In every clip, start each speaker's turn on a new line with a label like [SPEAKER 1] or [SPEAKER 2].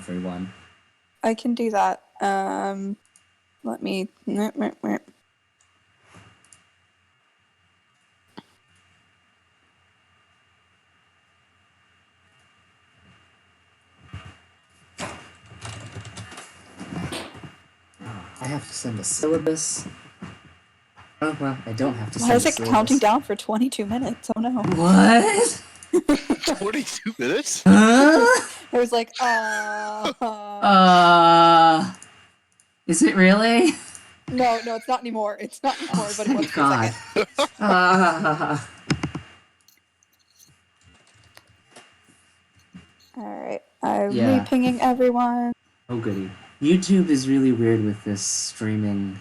[SPEAKER 1] everyone.
[SPEAKER 2] I can do that. Let me...
[SPEAKER 1] I have to send a syllabus. Oh, well, I don't have to
[SPEAKER 2] Why
[SPEAKER 1] send
[SPEAKER 2] is
[SPEAKER 1] a
[SPEAKER 2] it
[SPEAKER 1] syllabus.
[SPEAKER 2] counting down for 22 minutes? Oh no.
[SPEAKER 1] What?
[SPEAKER 3] 22 minutes?
[SPEAKER 1] Huh?
[SPEAKER 2] It was like,
[SPEAKER 1] Is it really?
[SPEAKER 2] No, it's not anymore. It's not anymore, but it was
[SPEAKER 1] Thank
[SPEAKER 2] for a
[SPEAKER 1] God.
[SPEAKER 2] second. Alright, I'm re-pinging everyone.
[SPEAKER 1] Oh, goody. YouTube is really weird with this streaming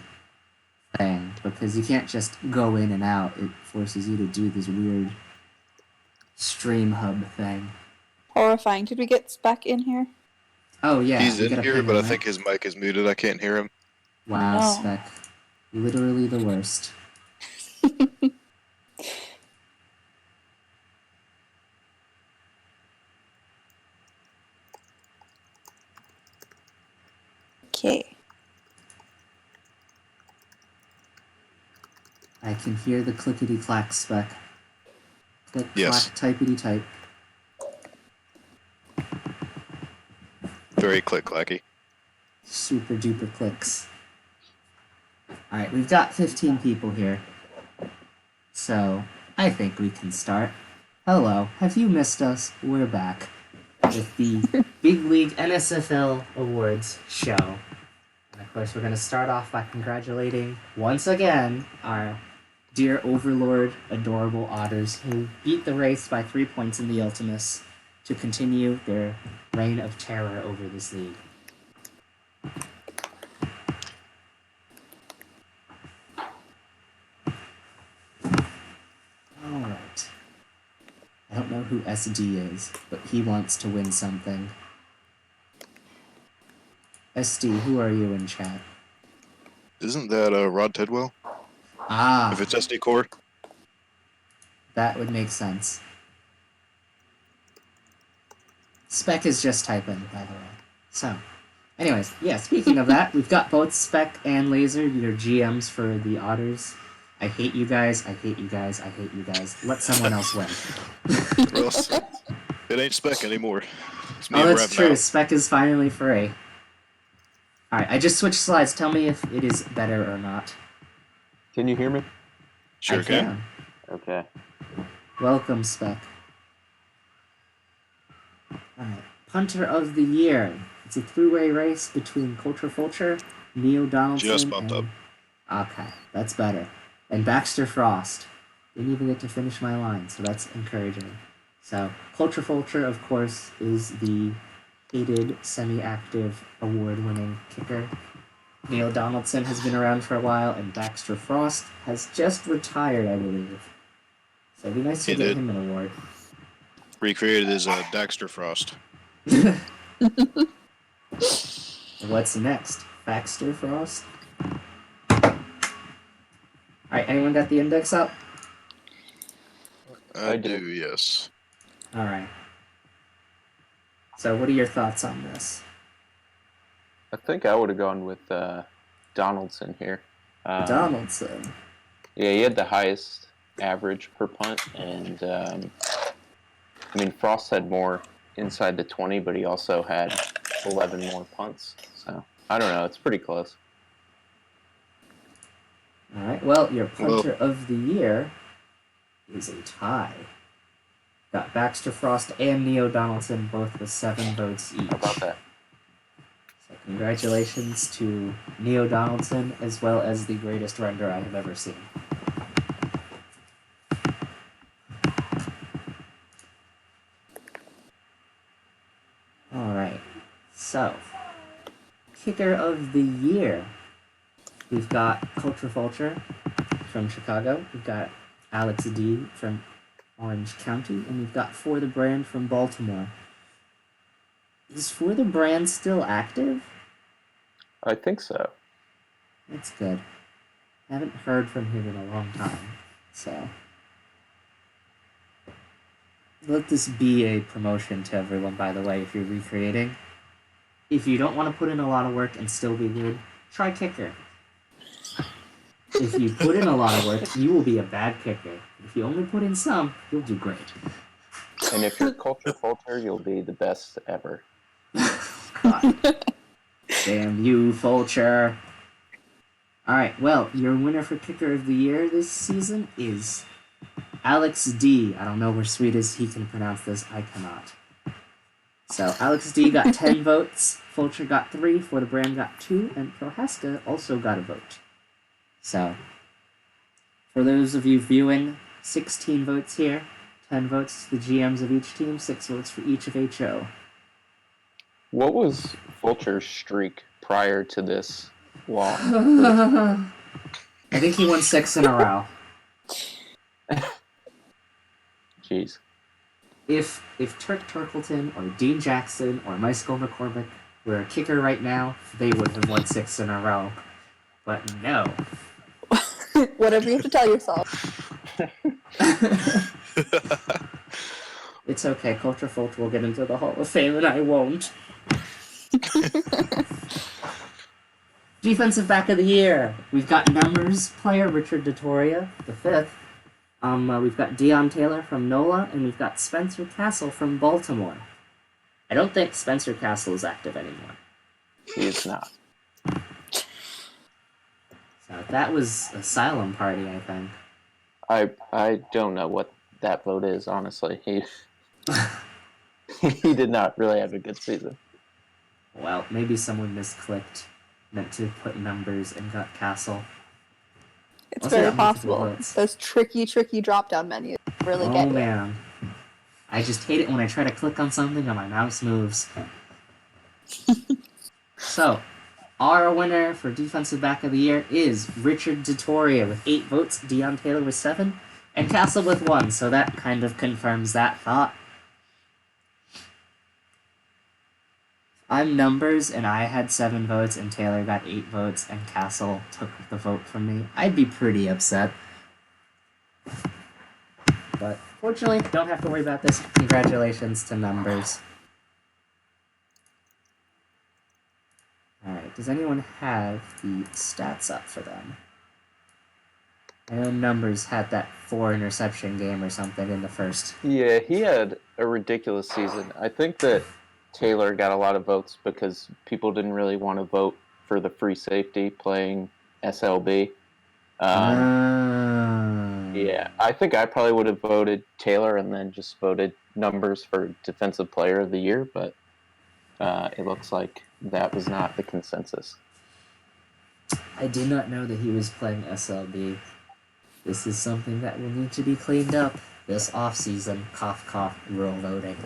[SPEAKER 1] thing, because you can't just go in and out. It forces you to do this weird stream hub thing.
[SPEAKER 2] Horrifying. Did we get Spec in here?
[SPEAKER 1] Oh, yeah.
[SPEAKER 3] He's in here, but I think his mic is muted. I can't hear him.
[SPEAKER 1] Wow,
[SPEAKER 2] No.
[SPEAKER 1] Spec. Literally the worst.
[SPEAKER 2] Okay.
[SPEAKER 1] I can hear the clickety-clack, Spec. Click,
[SPEAKER 3] Yes.
[SPEAKER 1] clack, typety-type.
[SPEAKER 3] Very click-clacky.
[SPEAKER 1] Super duper clicks. Alright, we've got 15 people here. So, I think we can start. Hello, have you missed us? We're back with the Big League NSFL Awards Show. And of course, we're going to start off by congratulating, once again, our dear Overlord Adorable Otters, who beat the race by 3 points in the Ultimus to continue their reign of terror over this league. Alright. I don't know who SD is, but he wants to win something. SD, who are you in chat?
[SPEAKER 3] Isn't that Rod Tidwell?
[SPEAKER 1] Ah.
[SPEAKER 3] If it's SD Core?
[SPEAKER 1] That would make sense. Spec is just typing, by the way. So, anyways, yeah, speaking of that, we've got both Spec and Laser, your GMs for the Otters. I hate you guys, I hate you guys, I hate you guys. Let someone else win.
[SPEAKER 3] Ross, it ain't Spec anymore. It's me
[SPEAKER 1] Oh,
[SPEAKER 3] and
[SPEAKER 1] that's
[SPEAKER 3] Rev
[SPEAKER 1] true.
[SPEAKER 3] now.
[SPEAKER 1] Spec is finally free. Alright, I just switched slides. Tell me if it is better or not.
[SPEAKER 4] Can you hear me?
[SPEAKER 3] Sure can.
[SPEAKER 4] Okay.
[SPEAKER 1] Welcome, Spec. Alright. Punter of the Year. It's a three-way race between Culture Fulcher, Neo Donaldson,
[SPEAKER 3] Just bumped up.
[SPEAKER 1] Okay, that's better. And Baxter Frost. Didn't even get to finish my line, so that's encouraging. So, Culture Fulcher, of course, is the hated, semi-active, award-winning kicker. Neil Donaldson has been around for a while, and Baxter Frost has just retired, I believe. So it'd be nice to get him an award.
[SPEAKER 3] Recreated as Daxter Frost.
[SPEAKER 1] What's next? Baxter Frost? Alright, anyone got the index up?
[SPEAKER 3] I do, yes.
[SPEAKER 1] Alright. So what are your thoughts on this?
[SPEAKER 4] I think I would have gone with Donaldson here.
[SPEAKER 1] Donaldson?
[SPEAKER 4] Yeah, he had the highest average per punt, and I mean, Frost had more inside the 20, but he also had 11 more punts. So, I don't know. It's pretty close.
[SPEAKER 1] Alright, well, your punter of the year is a tie. Got Baxter Frost and Neo Donaldson both with 7 votes each.
[SPEAKER 4] How about that?
[SPEAKER 1] So congratulations to Neo Donaldson, as well as the greatest render I have ever seen. Alright, so, kicker of the year. We've got Culture Vulture from Chicago. We've got Alex D from Orange County. And we've got For the Brand from Baltimore. Is For the Brand still active?
[SPEAKER 4] I think so.
[SPEAKER 1] That's good. I haven't heard from him in a long time, so... Let this be a promotion to everyone, by the way, if you're recreating. If you don't want to put in a lot of work and still be good, try kicker. If you put in a lot of work, you will be a bad kicker. If you only put in some, you'll do great.
[SPEAKER 4] And if you're culture Fulcher, you'll be the best ever.
[SPEAKER 1] God. Damn you, Fulcher. Alright, well, your winner for Kicker of the Year this season is Alex D. I don't know where sweet as he can pronounce this. I cannot. So, Alex D got 10 votes, Fulcher got 3, For the Brand got 2, and Prohaska also got a vote. So, for those of you viewing, 16 votes here, 10 votes to the GMs of each team, 6 votes for each of HO.
[SPEAKER 4] What was Fulcher's streak prior to this loss?
[SPEAKER 1] I think he won 6 in a row.
[SPEAKER 4] Jeez.
[SPEAKER 1] If Turk Turkleton or Dean Jackson or Michael McCormick were a kicker right now, they would have won 6 in a row. But no.
[SPEAKER 2] Whatever you have to tell yourself.
[SPEAKER 1] It's okay, Culture Fulcher will get into the Hall of Fame and I won't. Defensive Back of the Year. We've got numbers player Richard DeToria, the 5th. We've got Deion Taylor from NOLA, and we've got Spencer Castle from Baltimore. I don't think Spencer Castle is active anymore.
[SPEAKER 4] He is not.
[SPEAKER 1] So that was Asylum Party, I think.
[SPEAKER 4] I don't know what that vote is, honestly. He he did not really have a good season.
[SPEAKER 1] Well, maybe someone misclicked, meant to put numbers and got Castle.
[SPEAKER 2] It's
[SPEAKER 1] Also
[SPEAKER 2] very
[SPEAKER 1] got multiple
[SPEAKER 2] possible.
[SPEAKER 1] votes.
[SPEAKER 2] Those tricky drop-down menus really
[SPEAKER 1] Oh
[SPEAKER 2] get you.
[SPEAKER 1] man. I just hate it when I try to click on something and my mouse moves. So, our winner for Defensive Back of the Year is Richard DeToria with 8 votes, Deion Taylor with 7, and Castle with 1, so that kind of confirms that thought. I'm numbers, and I had 7 votes, and Taylor got 8 votes, and Castle took the vote from me. I'd be pretty upset. But fortunately, don't have to worry about this. Congratulations to numbers. Alright, does anyone have the stats up for them? I know numbers had that 4 interception game or something in the first.
[SPEAKER 4] Yeah, he had a ridiculous season. I think that Taylor got a lot of votes because people didn't really want to vote for the free safety playing SLB. Yeah, I think I probably would have voted Taylor and then just voted numbers for Defensive Player of the Year, but it looks like that was not the consensus.
[SPEAKER 1] I did not know that he was playing SLB. This is something that will need to be cleaned up this off-season. Cough, cough, rural voting.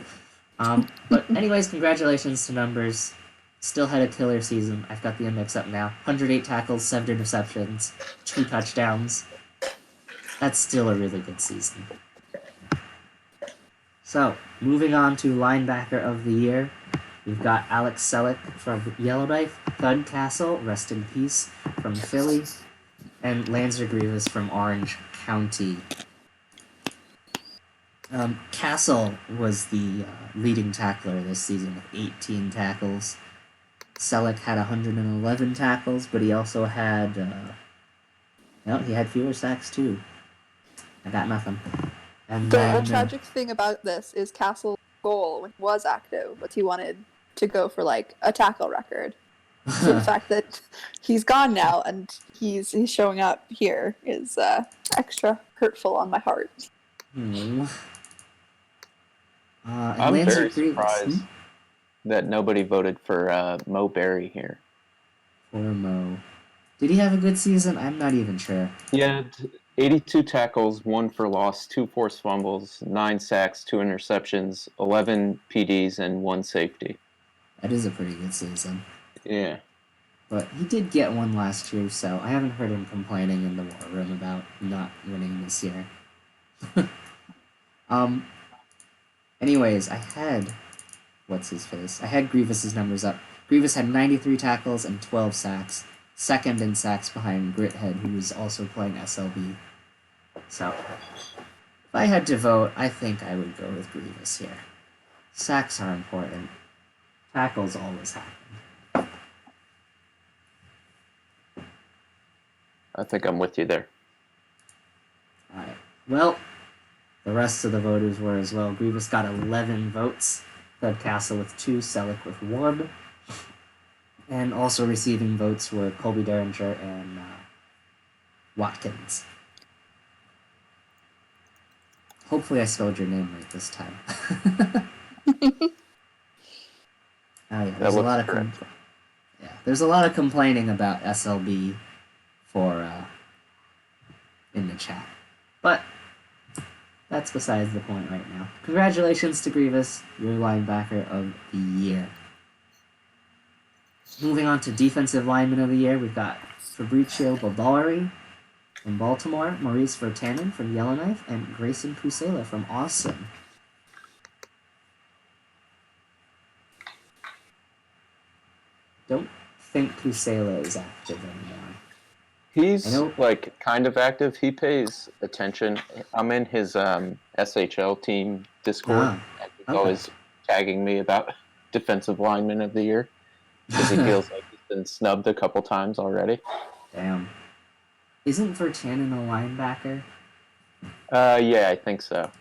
[SPEAKER 1] But anyways, congratulations to numbers. Still had a killer season. I've got the index up now. 108 tackles, 7 interceptions, 2 touchdowns. That's still a really good season. So, moving on to linebacker of the year. We've got Alex Selleck from Yellowknife, Thud Castle, rest in peace, from Philly, and Lancer Grievous from Orange County. Castle was the leading tackler this season with 18 tackles. Selleck had 111 tackles, but he also had... he had fewer sacks too. I got nothing. And
[SPEAKER 2] The tragic thing about this is Castle's goal, when he was active, was he wanted to go for like a tackle record. So the fact that he's gone now and he's showing up here is extra hurtful on my heart.
[SPEAKER 4] I'm very surprised that nobody voted for Mo Berry here.
[SPEAKER 1] Poor Mo. Did he have a good season? I'm not even sure.
[SPEAKER 4] He had 82 tackles, 1 for loss, 2 forced fumbles, 9 sacks, 2 interceptions, 11 PDs, and 1 safety.
[SPEAKER 1] That is a pretty good season.
[SPEAKER 4] Yeah.
[SPEAKER 1] But he did get one last year, so I haven't heard him complaining in the war room about not winning this year. Anyways, I had... What's his face? I had Grievous's numbers up. Grievous had 93 tackles and 12 sacks. Second in sacks behind Grithead, who was also playing SLB. So, if I had to vote, I think I would go with Grievous here. Sacks are important. Tackles always happen.
[SPEAKER 4] I think I'm with you there.
[SPEAKER 1] All right. Well, the rest of the voters were as well. Grievous got 11 votes. Third Castle with 2. Selleck with 1. And also receiving votes were Colby Derringer and Watkins. Hopefully I spelled your name right this time. Oh yeah, there's a lot of there's a lot of complaining about SLB for in the chat, but that's besides the point right now. Congratulations to Grievous, your linebacker of the year. Moving on to defensive lineman of the year, we've got Fabricio Baldari from Baltimore, Maurice Vertanen from Yellowknife, and Grayson Pusela from Austin. Don't think Pusela is active anymore.
[SPEAKER 4] He's like kind of active. He pays attention. I'm in his SHL team Discord. And he's always tagging me about defensive lineman of the year because he feels like he's been snubbed a couple times already.
[SPEAKER 1] Damn. Isn't Vertanen a linebacker?
[SPEAKER 4] Yeah, I think so.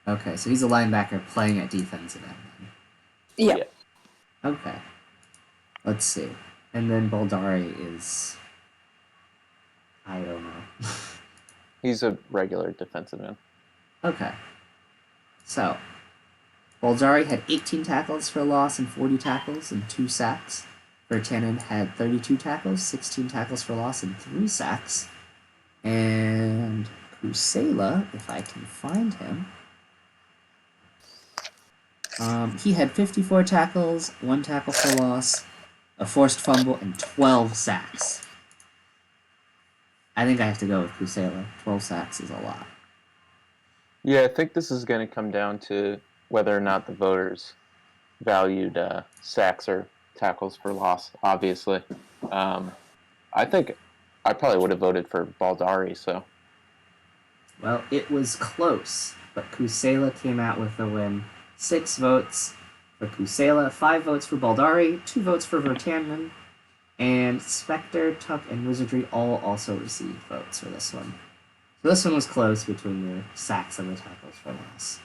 [SPEAKER 1] Okay, so he's a linebacker playing at defensive end.
[SPEAKER 2] Yeah.
[SPEAKER 1] Okay. Let's see. And then Baldari is... I don't know.
[SPEAKER 4] He's a regular defensive end.
[SPEAKER 1] Okay. So, Baldari had 18 tackles for loss and 40 tackles and 2 sacks. Vertanen had 32 tackles, 16 tackles for loss and 3 sacks. And Pusela, if I can find him, he had 54 tackles, 1 tackle for loss, a forced fumble, and 12 sacks. I think I have to go with Pusela. 12 sacks is a lot.
[SPEAKER 4] Yeah, I think this is going to come down to whether or not the voters valued sacks or tackles for loss, obviously. I think I probably would have voted for Baldari, so...
[SPEAKER 1] Well, it was close, but Pusela came out with the win. 6 votes for Pusela, 5 votes for Baldari, 2 votes for Vertanen, and Spectre, Tuck, and Wizardry all also received votes for this one. So this one was close between the sacks and the tackles for loss.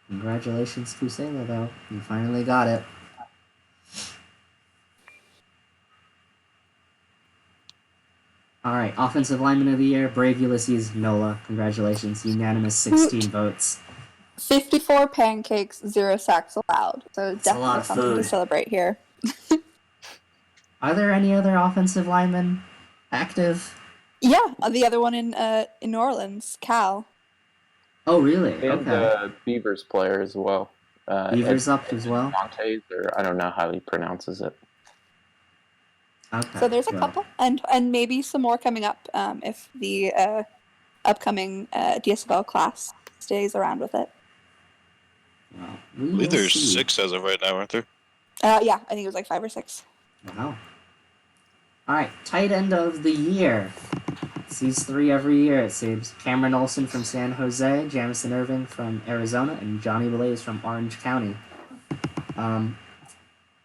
[SPEAKER 1] Congratulations, Pusela, though. You finally got it. Alright, Offensive Lineman of the Year, Brave Ulysses Nola. Congratulations, unanimous 16 votes.
[SPEAKER 2] 54 pancakes, 0 sacks allowed. So
[SPEAKER 1] That's
[SPEAKER 2] definitely something to celebrate here.
[SPEAKER 1] Are there any other offensive linemen active?
[SPEAKER 2] Yeah, the other one in New Orleans, Cal.
[SPEAKER 1] Oh, really?
[SPEAKER 4] And
[SPEAKER 1] Okay.
[SPEAKER 4] Beavers player as well.
[SPEAKER 1] Beavers up as well?
[SPEAKER 4] Montes, or I don't know how he pronounces it.
[SPEAKER 1] Okay.
[SPEAKER 2] So there's a couple, and maybe some more coming up if the upcoming DSFL class stays around with it.
[SPEAKER 1] Well,
[SPEAKER 3] I believe there's 6 as of right now, aren't there?
[SPEAKER 2] Yeah, I think it was like 5 or 6.
[SPEAKER 1] Wow. Alright, tight end of the year. It's these 3 every year, it seems. Cameron Olsen from San Jose, Jamison Irving from Arizona, and Johnny Blaze from Orange County.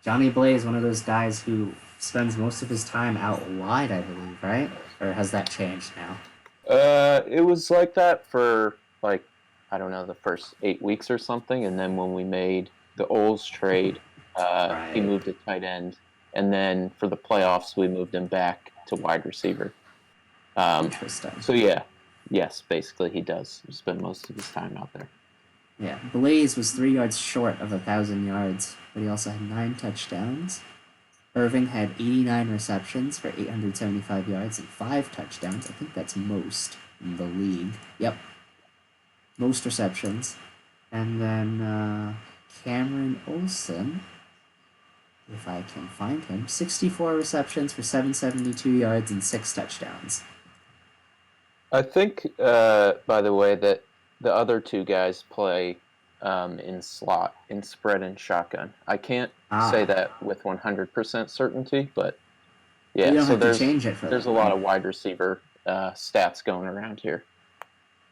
[SPEAKER 1] Johnny Blaze, one of those guys who spends most of his time out wide, I believe, right? Or has that changed now?
[SPEAKER 4] It was like that for, like, I don't know, the first 8 weeks or something, and then when we made the Oles trade, he moved to tight end, and then for the playoffs, we moved him back to wide receiver.
[SPEAKER 1] Interesting.
[SPEAKER 4] So, yeah. Yes, basically he does spend most of his time out there.
[SPEAKER 1] Yeah, Blaze was 3 yards short of 1,000 yards, but he also had 9 touchdowns. Irving had 89 receptions for 875 yards and 5 touchdowns. I think that's most in the league. Yep. Most receptions. And then Cameron Olsen, if I can find him, 64 receptions for 772 yards and 6 touchdowns.
[SPEAKER 4] I think, by the way, that the other 2 guys play in slot, in spread and shotgun. I can't say that with 100% certainty, but yeah.
[SPEAKER 1] You don't
[SPEAKER 4] so
[SPEAKER 1] have to change it for
[SPEAKER 4] there's
[SPEAKER 1] them,
[SPEAKER 4] a lot
[SPEAKER 1] right?
[SPEAKER 4] of wide receiver stats going around here.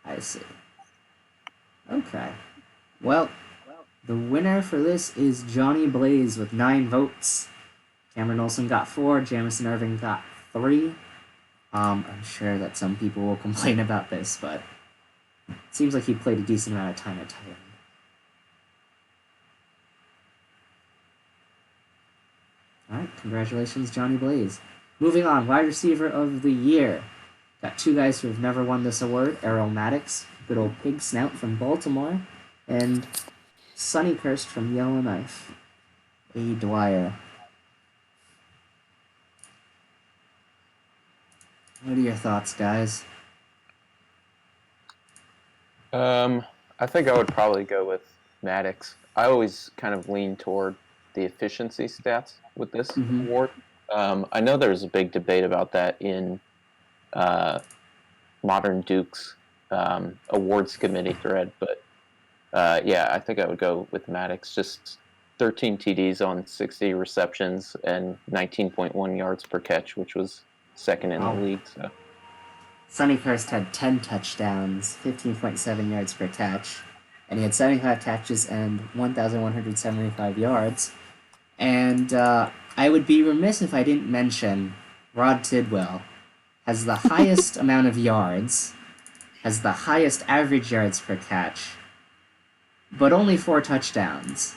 [SPEAKER 1] I see. Okay. Well, the winner for this is Johnny Blaze with 9 votes. Cameron Olsen got 4. Jamison Irving got 3. I'm sure that some people will complain about this, but it seems like he played a decent amount of time at tight end. All right, congratulations, Johnny Blaze. Moving on, wide receiver of the year. Got 2 guys who have never won this award: Errol Maddox, good old pig snout from Baltimore, and Sonny Kirst from Yellowknife. A. Dwyer. What are your thoughts, guys?
[SPEAKER 4] I think I would probably go with Maddox. I always kind of lean toward the efficiency stats with this award. I know there's a big debate about that in Modern Duke's awards committee thread, but yeah, I think I would go with Maddox. Just 13 TDs on 60 receptions and 19.1 yards per catch, which was second in the league. So.
[SPEAKER 1] Sonny Kirst had 10 touchdowns, 15.7 yards per catch, and he had 75 catches and 1,175 yards. And I would be remiss if I didn't mention Rod Tidwell has the highest amount of yards, has the highest average yards per catch, but only 4 touchdowns.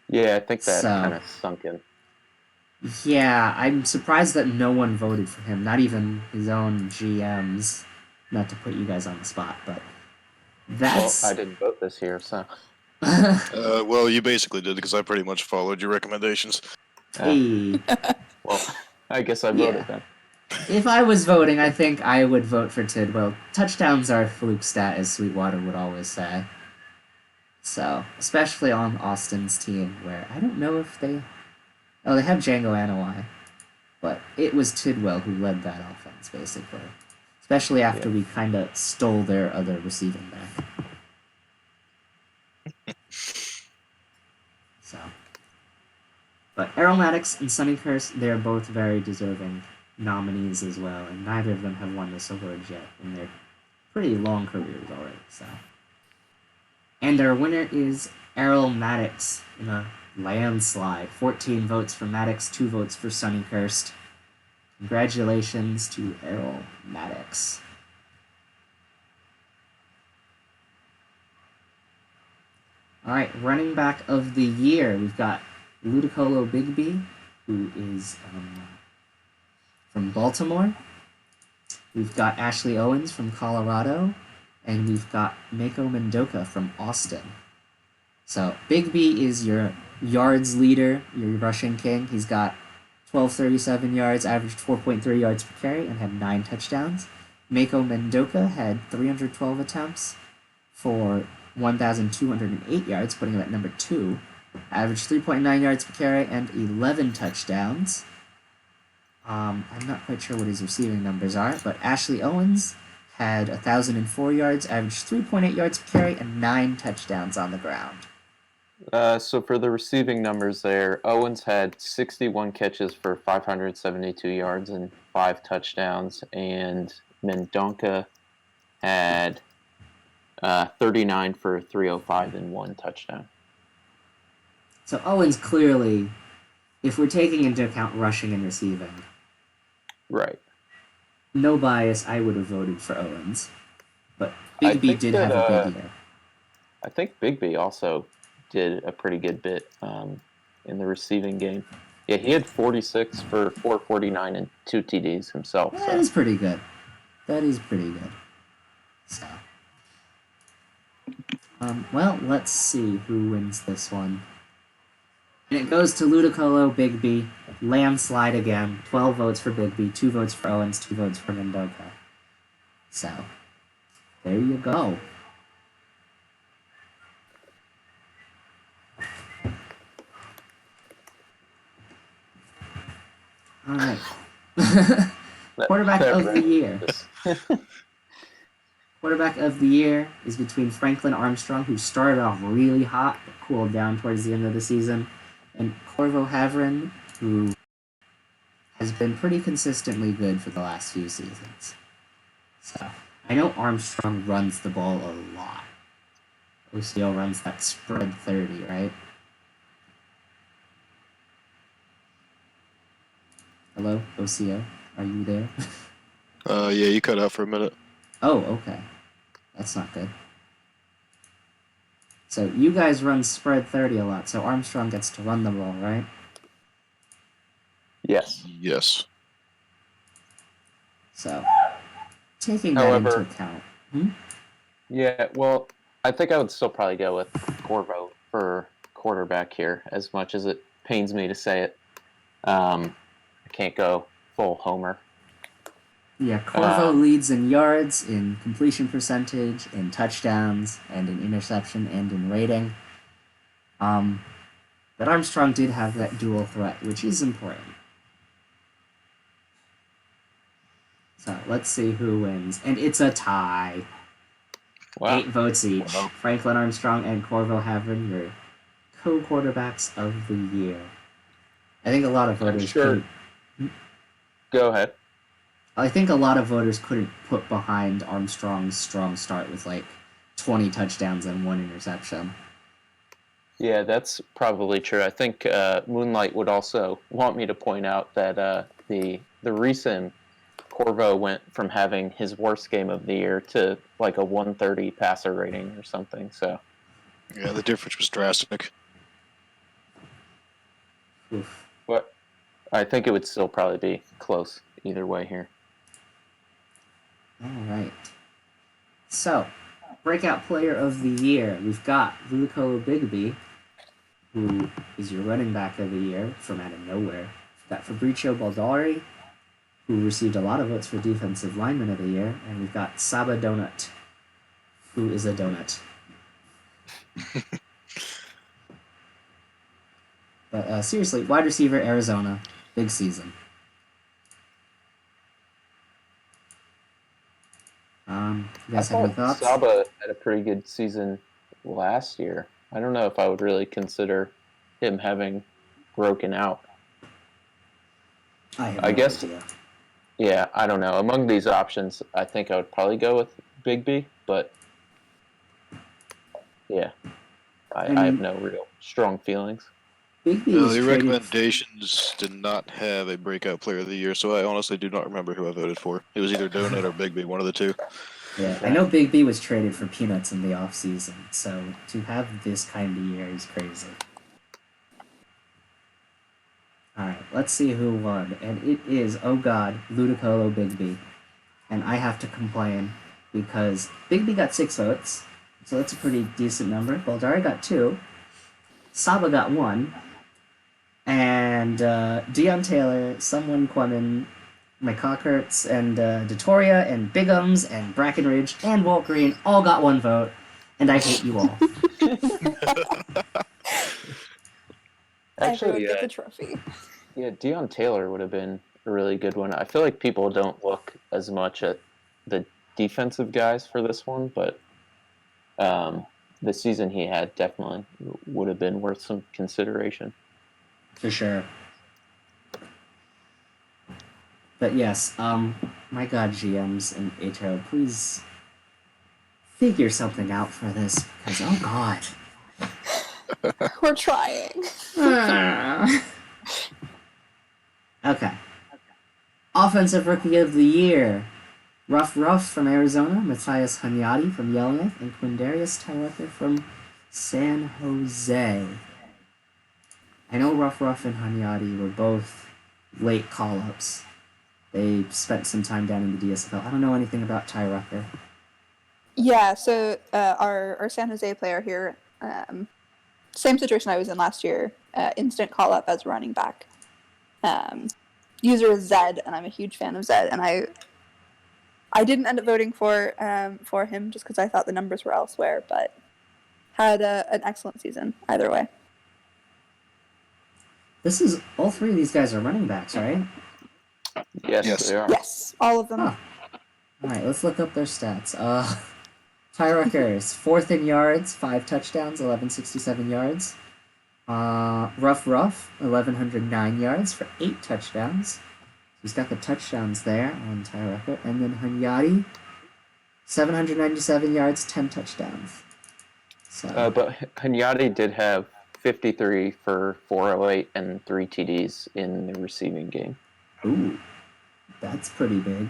[SPEAKER 4] Yeah, I think that kind of sunk in.
[SPEAKER 1] Yeah, I'm surprised that no one voted for him, not even his own GMs. Not to put you guys on the spot, but that's...
[SPEAKER 4] Well, I didn't vote this year, so...
[SPEAKER 3] Well, you basically did, because I pretty much followed your recommendations.
[SPEAKER 1] Hey.
[SPEAKER 4] Well, I guess I voted then.
[SPEAKER 1] If I was voting, I think I would vote for Tidwell. Touchdowns are a fluke stat, as Sweetwater would always say. So, especially on Austin's team, where I don't know if they... Oh, they have Django Anawai, but it was Tidwell who led that offense, basically. Especially after we kind of stole their other receiving back. So. But Errol Maddox and Sonny Kirst, they're both very deserving nominees as well, and neither of them have won this award yet in their pretty long careers already, so. And our winner is Errol Maddox in a landslide. 14 votes for Maddox, 2 votes for Sonny Kirst. Congratulations to Errol Maddox. Alright, running back of the year, we've got Ludicolo Bigby, who is from Baltimore. We've got Ashley Owens from Colorado, and we've got Mako Mendoka from Austin. So, Bigby is your yards leader, your rushing king. He's got 1,237 yards, averaged 4.3 yards per carry, and had 9 touchdowns. Mako Mendoka had 312 attempts for 1,208 yards, putting him at number 2. Averaged 3.9 yards per carry and 11 touchdowns. I'm not quite sure what his receiving numbers are, but Ashley Owens had 1,004 yards, averaged 3.8 yards per carry, and 9 touchdowns on the ground.
[SPEAKER 4] So for the receiving numbers there, Owens had 61 catches for 572 yards and 5 touchdowns, and Mendonca had 39 for 305 and 1 touchdown.
[SPEAKER 1] So Owens clearly, if we're taking into account rushing and receiving,
[SPEAKER 4] right?
[SPEAKER 1] No bias, I would have voted for Owens, but Bigby did have a big year.
[SPEAKER 4] I think Bigby also did a pretty good bit in the receiving game. Yeah, he had 46 for 449 and 2 TDs himself.
[SPEAKER 1] That is pretty good. That is pretty good. So, well, let's see who wins this one. And it goes to Ludicolo Bigby, landslide again. 12 votes for Bigby, 2 votes for Owens, 2 votes for Mendoka. So, there you go. All right. Quarterback of the year. Quarterback of the year is between Franklin Armstrong, who started off really hot but cooled down towards the end of the season, and Corvo Havrin, who has been pretty consistently good for the last few seasons. So, I know Armstrong runs the ball a lot. OCL runs that spread 30, right? OCO, are you there?
[SPEAKER 3] Yeah, you cut out for a minute.
[SPEAKER 1] Oh, okay. That's not good. So you guys run spread 30 a lot, so Armstrong gets to run the ball, right?
[SPEAKER 4] Yes.
[SPEAKER 3] Yes.
[SPEAKER 1] So, taking that into
[SPEAKER 4] However,
[SPEAKER 1] account.
[SPEAKER 4] yeah, well, I think I would still probably go with Corvo for quarterback here, as much as it pains me to say it. I can't go full homer.
[SPEAKER 1] Yeah, Corvo leads in yards, in completion percentage, in touchdowns, and in interception, and in rating. But Armstrong did have that dual threat, which is important. So let's see who wins. And it's a tie.
[SPEAKER 4] Wow.
[SPEAKER 1] 8 votes each.
[SPEAKER 3] Wow.
[SPEAKER 1] Franklin Armstrong and Corvo Havren, your co-quarterbacks of the year. I think a lot of voters
[SPEAKER 4] sure.
[SPEAKER 1] couldn't.
[SPEAKER 4] Go ahead.
[SPEAKER 1] I think a lot of voters couldn't put behind Armstrong's strong start with like 20 touchdowns and 1 interception.
[SPEAKER 4] Yeah, that's probably true. I think Moonlight would also want me to point out that the reason Corvo went from having his worst game of the year to like a 130 passer rating or something. So
[SPEAKER 3] Yeah, the difference was drastic.
[SPEAKER 1] Oof.
[SPEAKER 4] but I think it would still probably be close either way here.
[SPEAKER 1] All right. So, breakout player of the year. We've got Ludicolo Bigby, who is your running back of the year from out of nowhere. We've got Fabricio Baldari, who received a lot of votes for defensive lineman of the year, and we've got Saba Donut, who is a donut. But seriously, wide receiver, Arizona, big season. You guys have any thoughts?
[SPEAKER 4] Saba had a pretty good season last year. I don't know if I would really consider him having broken out.
[SPEAKER 1] I have
[SPEAKER 4] I
[SPEAKER 1] no
[SPEAKER 4] guess-
[SPEAKER 1] idea.
[SPEAKER 4] Yeah, I don't know. Among these options, I think I would probably go with Bigby, but yeah, I have no real strong feelings.
[SPEAKER 1] Bigby
[SPEAKER 3] No,
[SPEAKER 1] was
[SPEAKER 3] the
[SPEAKER 1] traded.
[SPEAKER 3] recommendations did not have a breakout player of the year, so I honestly do not remember who I voted for. It was either Donut or Bigby, one of the two.
[SPEAKER 1] Yeah, I know Bigby was traded for peanuts in the off season, so to have this kind of year is crazy. Alright, let's see who won. And it is, oh god, Ludicolo Bigby. And I have to complain because Bigby got 6 votes, so that's a pretty decent number. Baldari got 2. Saba got 1. And Deion Taylor, Someone Quemin, McCockerts, and Detoria, and Bigums, and Brackenridge, and Walt Green all got 1 vote. And I hate you all.
[SPEAKER 2] Everyone
[SPEAKER 4] Actually,
[SPEAKER 2] get the trophy.
[SPEAKER 4] yeah, Deion Taylor would have been a really good one. I feel like people don't look as much at the defensive guys for this one, but the season he had definitely would have been worth some consideration.
[SPEAKER 1] For sure. But yes, my god, GMs and Ato, please figure something out for this, because oh god.
[SPEAKER 2] We're trying.
[SPEAKER 1] Okay. Offensive Rookie of the Year. Ruff from Arizona, Matthias Hunyadi from Yellowknife, and Quindarius Tyrecker from San Jose. I know Ruff and Hunyadi were both late call-ups. They spent some time down in the DSFL. I don't know anything about Tyrecker.
[SPEAKER 2] Yeah, so our San Jose player here, same situation I was in last year, instant call-up as running back. User is Zed, and I'm a huge fan of Zed, and I didn't end up voting for him just because I thought the numbers were elsewhere, but had an excellent season either way.
[SPEAKER 1] This is, all 3 of these guys are running backs, right?
[SPEAKER 4] Yes, they are.
[SPEAKER 2] Yes, all of them.
[SPEAKER 1] Huh. Alright, let's look up their stats. Tyrecker is 4th in yards, 5 touchdowns, 1167 yards. Ruff, 1109 yards for 8 touchdowns. He's got the touchdowns there on Tyrecker. And then Hunyadi, 797 yards, 10 touchdowns. So,
[SPEAKER 4] But Hunyadi did have 53 for 408 and 3 TDs in the receiving game.
[SPEAKER 1] ooh, That's pretty big.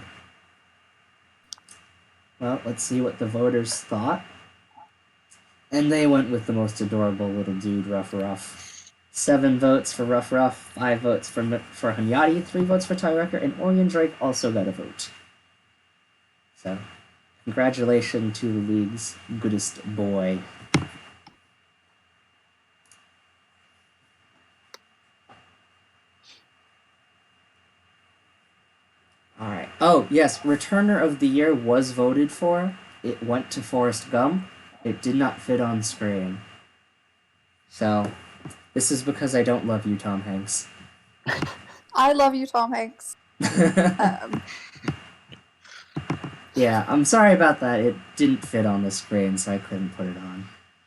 [SPEAKER 1] Well, let's see what the voters thought. And they went with the most adorable little dude, Ruff Ruff. 7 votes for Ruff Ruff, 5 votes for Hunyadi, 3 votes for Tyrecker, and Orion Drake also got a vote. So, congratulations to the league's goodest boy. Alright. Oh, yes, Returner of the Year was voted for. It went to Forrest Gump. It did not fit on screen. So, this is because I don't love you, Tom Hanks.
[SPEAKER 2] I love you, Tom Hanks.
[SPEAKER 1] Yeah, I'm sorry about that. It didn't fit on the screen, so I couldn't put it on.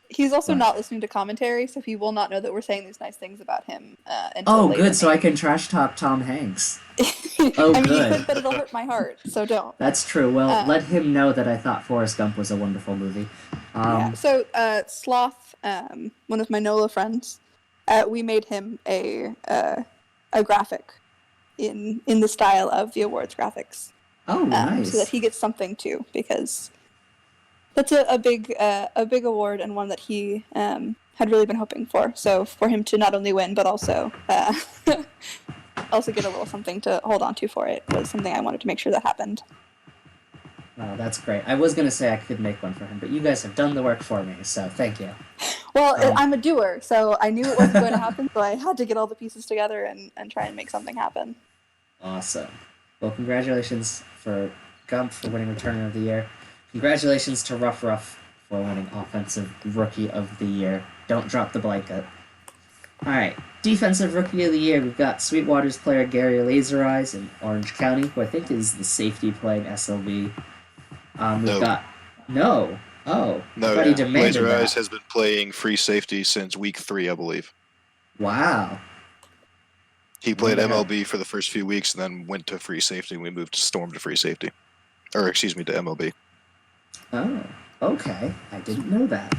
[SPEAKER 2] He's also
[SPEAKER 1] Yeah.
[SPEAKER 2] not listening to commentary, so he will not know that we're saying these nice things about him until
[SPEAKER 1] Oh,
[SPEAKER 2] later.
[SPEAKER 1] good, so I can trash talk Tom Hanks.
[SPEAKER 2] I mean,
[SPEAKER 1] good.
[SPEAKER 2] you could, but it'll hurt my heart, so don't.
[SPEAKER 1] That's true. Well, let him know that I thought Forrest Gump was a wonderful movie.
[SPEAKER 2] Yeah. So, Sloth, one of my NOLA friends, we made him a graphic in the style of the awards graphics.
[SPEAKER 1] Oh, nice.
[SPEAKER 2] So that he gets something too, because that's a big award and one that he had really been hoping for. So for him to not only win but also also get a little something to hold on to for it was something I wanted to make sure that happened.
[SPEAKER 1] Wow, that's great. I was going to say I could make one for him, but you guys have done the work for me, so thank you.
[SPEAKER 2] Well, I'm a doer, so I knew it wasn't going to happen, so I had to get all the pieces together and try and make something happen.
[SPEAKER 1] Awesome. Well, congratulations for Gump for winning Returner of the Year. Congratulations to Ruff Ruff for winning Offensive Rookie of the Year. Don't drop the blanket. Alright, Defensive Rookie of the Year, we've got Sweetwater's player Gary Lasereyes in Orange County, who I think is the safety playing SLB. We've got... No. Oh.
[SPEAKER 3] No,
[SPEAKER 1] But he demanded
[SPEAKER 3] Laser
[SPEAKER 1] that.
[SPEAKER 3] Eyes has been playing free safety since week 3, I believe.
[SPEAKER 1] Wow.
[SPEAKER 3] He played
[SPEAKER 1] Okay.
[SPEAKER 3] MLB for the first few weeks and then went to free safety, and we moved Storm to free safety. Or, excuse me, to MLB.
[SPEAKER 1] Oh, okay. I didn't know that.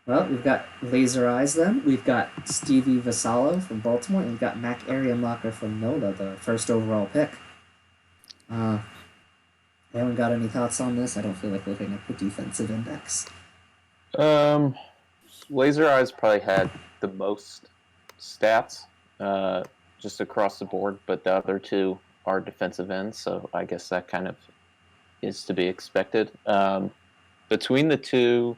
[SPEAKER 1] Well, we've got Laser Eyes then. We've got Stevie Vasallo from Baltimore, and we've got Mac Arianlocker from NOLA, the first overall pick. Anyone got any thoughts on this? I don't feel like looking at the defensive index.
[SPEAKER 4] Laser Eyes probably had the most stats just across the board, but the other two are defensive ends, so I guess that kind of is to be expected. Between the two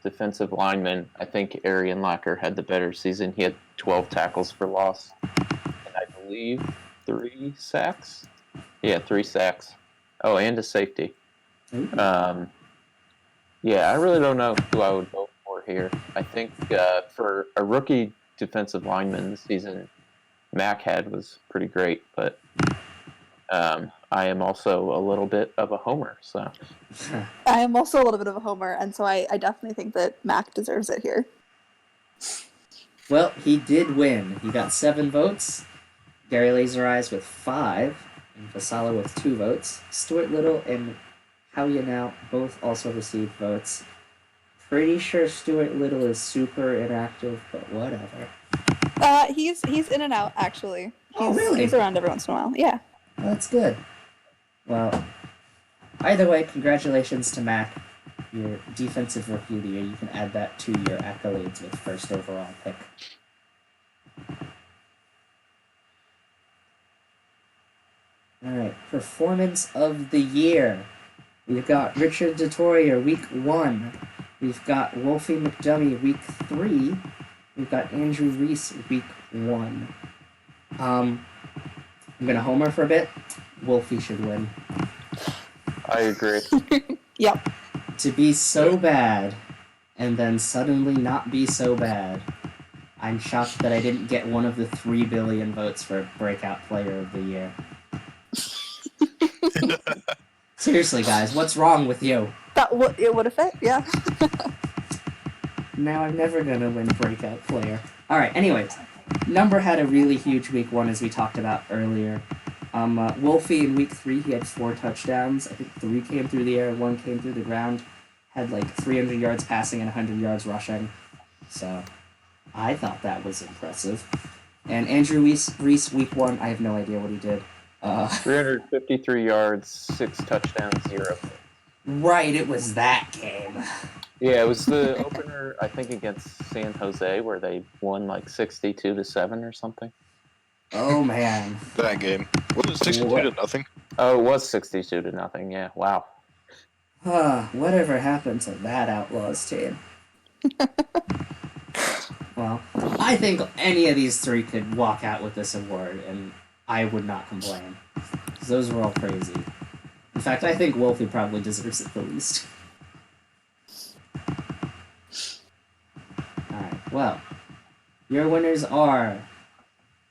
[SPEAKER 4] defensive linemen, I think Arian Locker had the better season. He had 12 tackles for loss, and I believe 3 sacks. Yeah, 3 sacks. Oh, and a safety.
[SPEAKER 1] Ooh.
[SPEAKER 4] Yeah, I really don't know who I would vote for here. I think for a rookie defensive lineman this season, Mac had was pretty great, but I am also a little bit of a homer, so.
[SPEAKER 2] I am also a little bit of a homer, and so I definitely think that Mac deserves it here.
[SPEAKER 1] Well, he did win. He got 7 votes. Gary Laser Eyes with 5. And Vasallo with 2 votes. Stuart Little and Howie Now both also received votes. Pretty sure Stuart Little is super inactive, but whatever.
[SPEAKER 2] He's in and out, actually.
[SPEAKER 1] Oh, really?
[SPEAKER 2] He's around every once in a while, yeah.
[SPEAKER 1] Well, that's good. Well, either way, congratulations to Mac, your Defensive Rookie of the Year. You can add that to your accolades with first overall pick. Alright, Performance of the Year. We've got Richard DeToria, Week 1. We've got Wolfie McDummy, Week 3. We've got Andrew Reese, Week 1. I'm gonna homer for a bit. Wolfie should win.
[SPEAKER 4] I agree.
[SPEAKER 2] Yep.
[SPEAKER 1] To be so bad, and then suddenly not be so bad. I'm shocked that I didn't get one of the 3 billion votes for Breakout Player of the Year. Seriously, guys, what's wrong with you?
[SPEAKER 2] It would have fit, yeah.
[SPEAKER 1] Now I'm never gonna win Breakout Player. Alright, anyways. Number had a really huge week 1, as we talked about earlier. Wolfie in week 3, he had 4 touchdowns. I think 3 came through the air, 1 came through the ground. Had like 300 yards passing and 100 yards rushing. So, I thought that was impressive. And Andrew Reese, week 1, I have no idea what he did. Uh,
[SPEAKER 4] 353 yards, 6 touchdowns, 0.
[SPEAKER 1] right, it was that game.
[SPEAKER 4] Yeah, it was the opener, I think, against San Jose, where they won like 62-7 or something.
[SPEAKER 1] Oh man.
[SPEAKER 3] That game. What was it, 62 to nothing?
[SPEAKER 4] Oh, it was 62-0. Yeah, wow.
[SPEAKER 1] Whatever happened to that Outlaws team? Well, I think any of these three could walk out with this award, and I would not complain. 'Cause those were all crazy. In fact, I think Wolfie probably deserves it the least. Alright, well, your winners are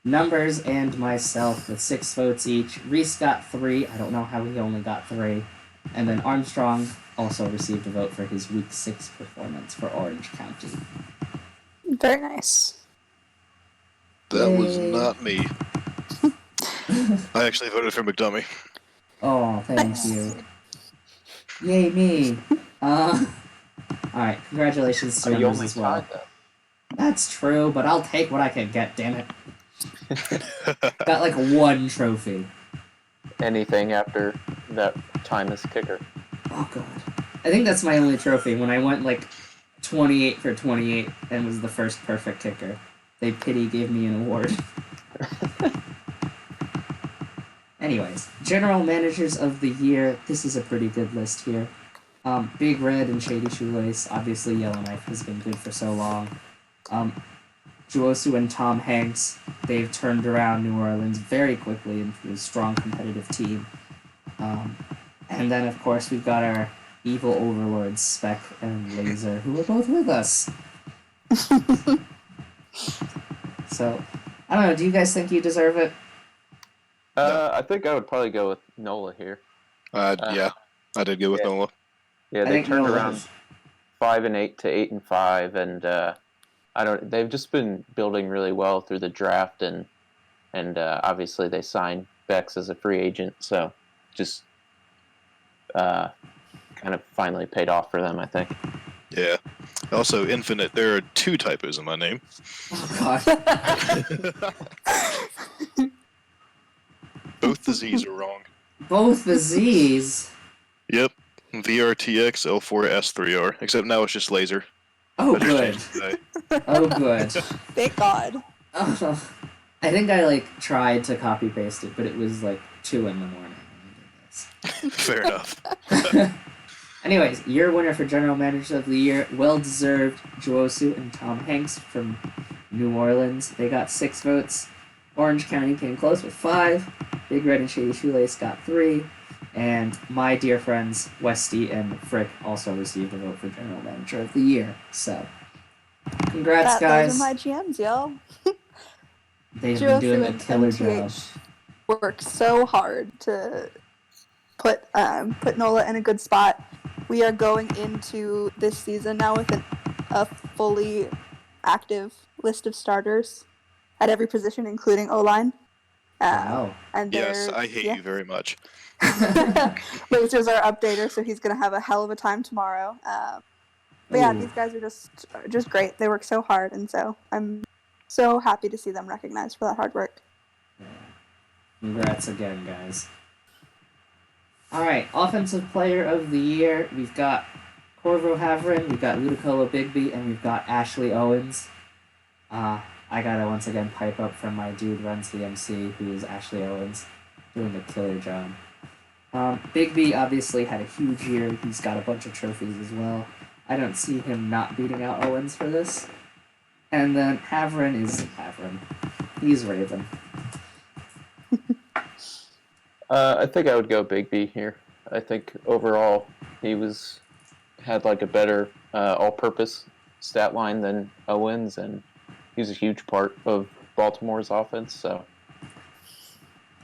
[SPEAKER 1] Numbers and myself with 6 votes each. Reese got 3. I don't know how he only got 3. And then Armstrong also received a vote for his Week 6 performance for Orange County.
[SPEAKER 2] Very nice.
[SPEAKER 3] That was
[SPEAKER 1] Yay.
[SPEAKER 3] not me. I actually voted for McDummy.
[SPEAKER 1] Oh, thank
[SPEAKER 2] Nice.
[SPEAKER 1] you. Yay, me. Alright, congratulations to
[SPEAKER 4] You
[SPEAKER 1] Numbers
[SPEAKER 4] only
[SPEAKER 1] as well.
[SPEAKER 4] tied, though.
[SPEAKER 1] That's true, but I'll take what I can get, damn it. Got like 1 trophy.
[SPEAKER 4] Anything after that time as kicker.
[SPEAKER 1] Oh god. I think that's my only trophy, when I went like 28 for 28 and was the first perfect kicker. They gave me an award. Anyways, General Managers of the Year. This is a pretty good list here. Big Red and Shady Shoelace. Obviously, Yellowknife has been good for so long. Juosu and Tom Hanks. They've turned around New Orleans very quickly into a strong competitive team. And then, of course, we've got our evil overlords, Spec and Laser, who are both with us. So, I don't know, do you guys think you deserve it?
[SPEAKER 4] I think I would probably go with Nola here.
[SPEAKER 3] Yeah, I did go with
[SPEAKER 4] yeah.
[SPEAKER 3] Nola.
[SPEAKER 4] Yeah,
[SPEAKER 1] I
[SPEAKER 4] they
[SPEAKER 1] think
[SPEAKER 4] turned
[SPEAKER 1] Nola
[SPEAKER 4] around
[SPEAKER 1] has-
[SPEAKER 4] 5-8 to 8-5, and they've just been building really well through the draft, and obviously they signed Bex as a free agent, so just kind of finally paid off for them, I think.
[SPEAKER 3] Yeah. Also, Infinite, there are 2 typos in my name.
[SPEAKER 1] Oh god.
[SPEAKER 3] Both the Z's are wrong.
[SPEAKER 1] Both the Z's?
[SPEAKER 3] Yep. VRTX L4S3R. Except now it's just laser.
[SPEAKER 1] Oh
[SPEAKER 3] I just
[SPEAKER 1] good.
[SPEAKER 3] changed it today.
[SPEAKER 1] Oh good.
[SPEAKER 2] Thank God.
[SPEAKER 1] Oh, I think I like tried to copy paste it, but it was like 2 in the morning when I did this.
[SPEAKER 3] Fair enough.
[SPEAKER 1] Anyways, your winner for General Manager of the Year, well-deserved, Juosu and Tom Hanks from New Orleans. They got 6 votes. Orange County came close with 5. Big Red and Shady Shoelace got 3. And my dear friends, Westy and Frick, also received a vote for General Manager of the Year. So, congrats, guys.
[SPEAKER 2] Those are my GMs, y'all.
[SPEAKER 1] They've been doing a
[SPEAKER 2] and
[SPEAKER 1] killer job.
[SPEAKER 2] MTH worked so hard to put Nola in a good spot. We are going into this season now with a fully active list of starters at every position, including O-line.
[SPEAKER 1] Wow.
[SPEAKER 2] And
[SPEAKER 3] Yes,
[SPEAKER 2] they're-
[SPEAKER 3] I hate you very much.
[SPEAKER 2] Laser's our updater, so he's gonna have a hell of a time tomorrow. But yeah,
[SPEAKER 1] Ooh.
[SPEAKER 2] these guys are just great. They work so hard, and so I'm so happy to see them recognized for that hard work.
[SPEAKER 1] Congrats again, guys. Alright, Offensive Player of the Year. We've got Corvo Havrin, we've got Ludicolo Bigby, and we've got Ashley Owens. I gotta once again pipe up from my dude runs the MC, who is Ashley Owens, doing a killer job. Bigby obviously had a huge year. He's got a bunch of trophies as well. I don't see him not beating out Owens for this. And then Havrin is Havrin. He's Raven.
[SPEAKER 4] I think I would go Big B here. I think overall he had like a better all-purpose stat line than Owens, and he's a huge part of Baltimore's offense, so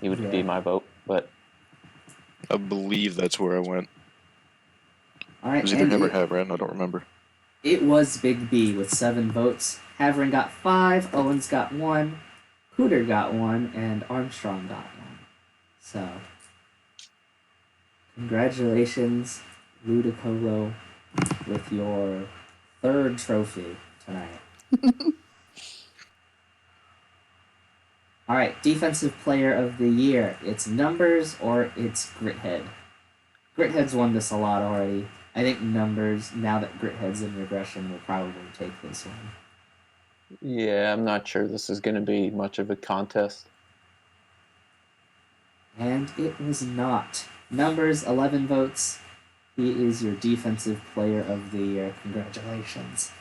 [SPEAKER 4] he would be my vote. But
[SPEAKER 3] I believe that's where I went.
[SPEAKER 1] All
[SPEAKER 3] It
[SPEAKER 1] right,
[SPEAKER 3] was either
[SPEAKER 1] and
[SPEAKER 3] him or Havran, I don't remember.
[SPEAKER 1] it was Big B with 7 votes. Havrin got 5, Owens got 1, Hooter got 1, and Armstrong got 1. So, congratulations, Ludicolo, with your 3rd trophy tonight. All right, defensive player of the year. It's Numbers or it's Grithead. Grithead's won this a lot already. I think Numbers, now that Grithead's in regression, will probably take this one.
[SPEAKER 4] Yeah, I'm not sure this is going to be much of a contest.
[SPEAKER 1] And it was not. Numbers, 11 votes. He is your defensive player of the year. Congratulations.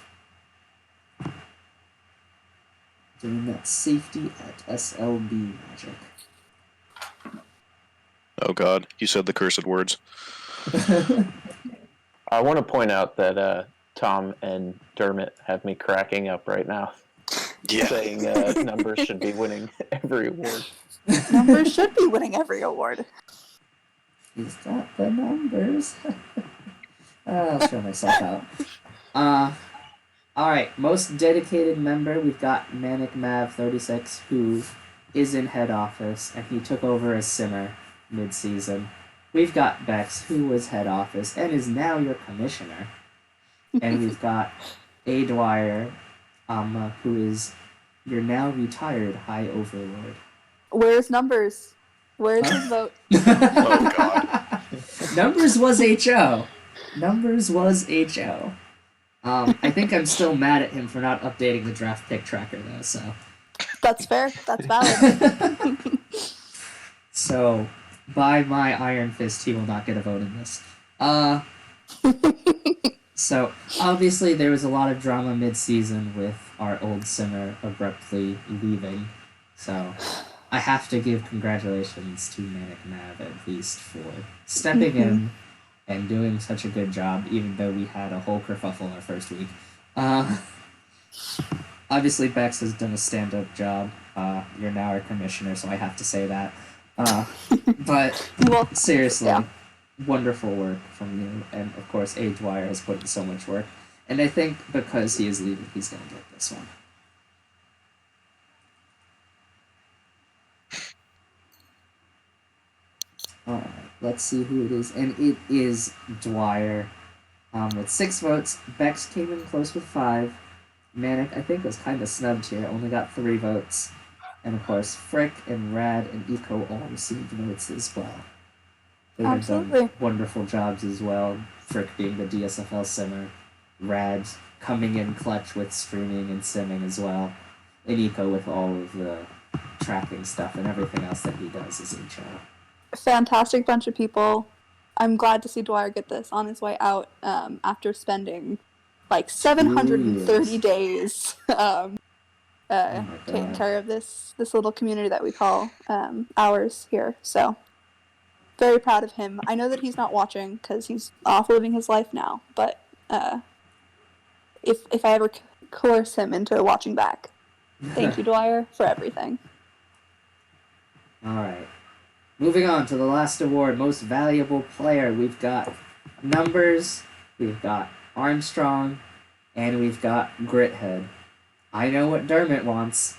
[SPEAKER 1] Doing that safety at SLB Magic.
[SPEAKER 3] Oh God, you said the cursed words.
[SPEAKER 4] I want to point out that Tom and Dermot have me cracking up right now,
[SPEAKER 3] Yeah.
[SPEAKER 4] saying Numbers should be winning every award.
[SPEAKER 2] Numbers should be winning every award.
[SPEAKER 1] He's got the numbers. I'll show myself out. Alright, most dedicated member, we've got Manic Mav 36, who is in head office, and he took over as Simmer mid-season. We've got Bex, who was head office, and is now your commissioner. And we've got A. Dwyer, who is your now retired High Overlord.
[SPEAKER 2] Where's Numbers? Where's his vote?
[SPEAKER 3] Oh God.
[SPEAKER 1] Numbers was HO. Numbers was HO. I think I'm still mad at him for not updating the draft pick tracker though, so.
[SPEAKER 2] That's fair. That's valid.
[SPEAKER 1] So, by my iron fist, he will not get a vote in this. So, obviously there was a lot of drama mid-season with our old Simmer abruptly leaving, so I have to give congratulations to Manic Mav at least for stepping in and doing such a good job, even though we had a whole kerfuffle our first week. Obviously, Bex has done a stand-up job. You're now our commissioner, so I have to say that. But
[SPEAKER 2] Well,
[SPEAKER 1] seriously,
[SPEAKER 2] yeah.
[SPEAKER 1] wonderful work from you, and of course, A. Dwyer has put in so much work. And I think because he is leaving, he's going to get this one. Alright, let's see who it is. And it is Dwyer. With 6 votes. Bex came in close with 5. Manic, I think, was kind of snubbed here. Only got 3 votes. And of course, Frick and Rad and Eco all received votes as well. They have
[SPEAKER 2] Absolutely.
[SPEAKER 1] done wonderful jobs as well. Frick being the DSFL simmer. Rad coming in clutch with streaming and simming as well. And Eco with all of the tracking stuff and everything else that he does as HO.
[SPEAKER 2] Fantastic bunch of people. I'm glad to see Dwyer get this on his way out after spending like 730 days taking care of this little community that we call ours here. So very proud of him. I know that he's not watching because he's off living his life now, but if I ever coerce him into watching back, thank you, Dwyer, for everything.
[SPEAKER 1] All right. Moving on to the last award, Most Valuable Player. We've got Numbers, we've got Armstrong, and we've got Grithead. I know what Dermot wants.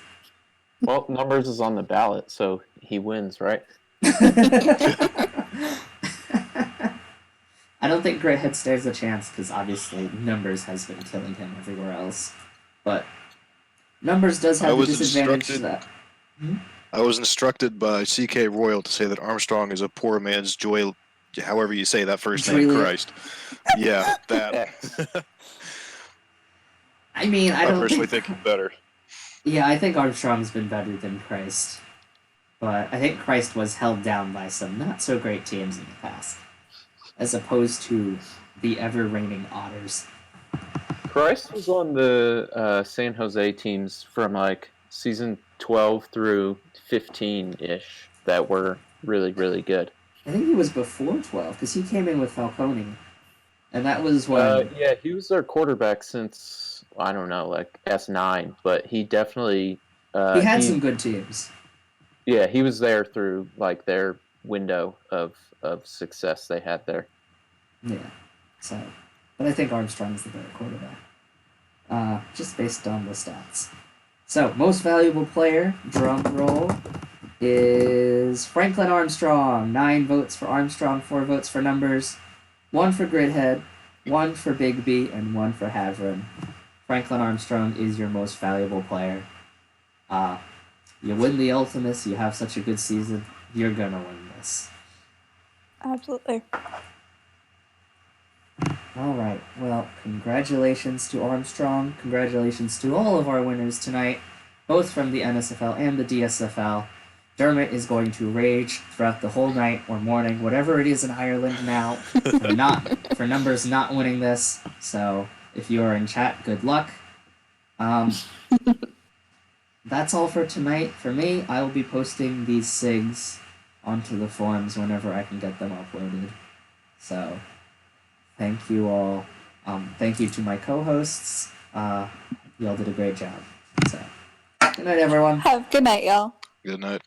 [SPEAKER 4] Well, Numbers is on the ballot, so he wins, right?
[SPEAKER 1] I don't think Grithead stands a chance because obviously Numbers has been killing him everywhere else. But Numbers does have the disadvantage to that.
[SPEAKER 3] I was instructed by CK Royal to say that Armstrong is a poor man's joy, however you say that first name,
[SPEAKER 1] Julia.
[SPEAKER 3] Christ. Yeah, that.
[SPEAKER 1] I mean, I don't
[SPEAKER 3] personally think he's better.
[SPEAKER 1] Yeah, I think Armstrong's been better than Christ. But I think Christ was held down by some not so great teams in the past. As opposed to the ever reigning Otters.
[SPEAKER 4] Christ was on the San Jose teams from like season 12 through 15-ish that were really, really good.
[SPEAKER 1] I think he was before 12 because he came in with Falcone. And that was when...
[SPEAKER 4] yeah, he was their quarterback since, I don't know, like S9, but he definitely...
[SPEAKER 1] he had some good teams.
[SPEAKER 4] Yeah, he was there through like their window of success they had there.
[SPEAKER 1] Yeah, so... But I think Armstrong's the better quarterback. Just based on the stats. So, most valuable player, drum roll, is Franklin Armstrong. 9 votes for Armstrong, 4 votes for Numbers, 1 for Gridhead, 1 for Bigby, and 1 for Havron. Franklin Armstrong is your most valuable player. You win the Ultimus, you have such a good season, you're gonna win this.
[SPEAKER 2] Absolutely.
[SPEAKER 1] Alright, well, congratulations to Armstrong. Congratulations to all of our winners tonight, both from the NSFL and the DSFL. Dermot is going to rage throughout the whole night or morning, whatever it is in Ireland now, for numbers not winning this. So if you are in chat, good luck. That's all for tonight. For me, I will be posting these SIGs onto the forums whenever I can get them uploaded. So thank you all. Thank you to my co-hosts. You all did a great job. So good night, everyone.
[SPEAKER 2] Have good night, y'all.
[SPEAKER 3] Good night.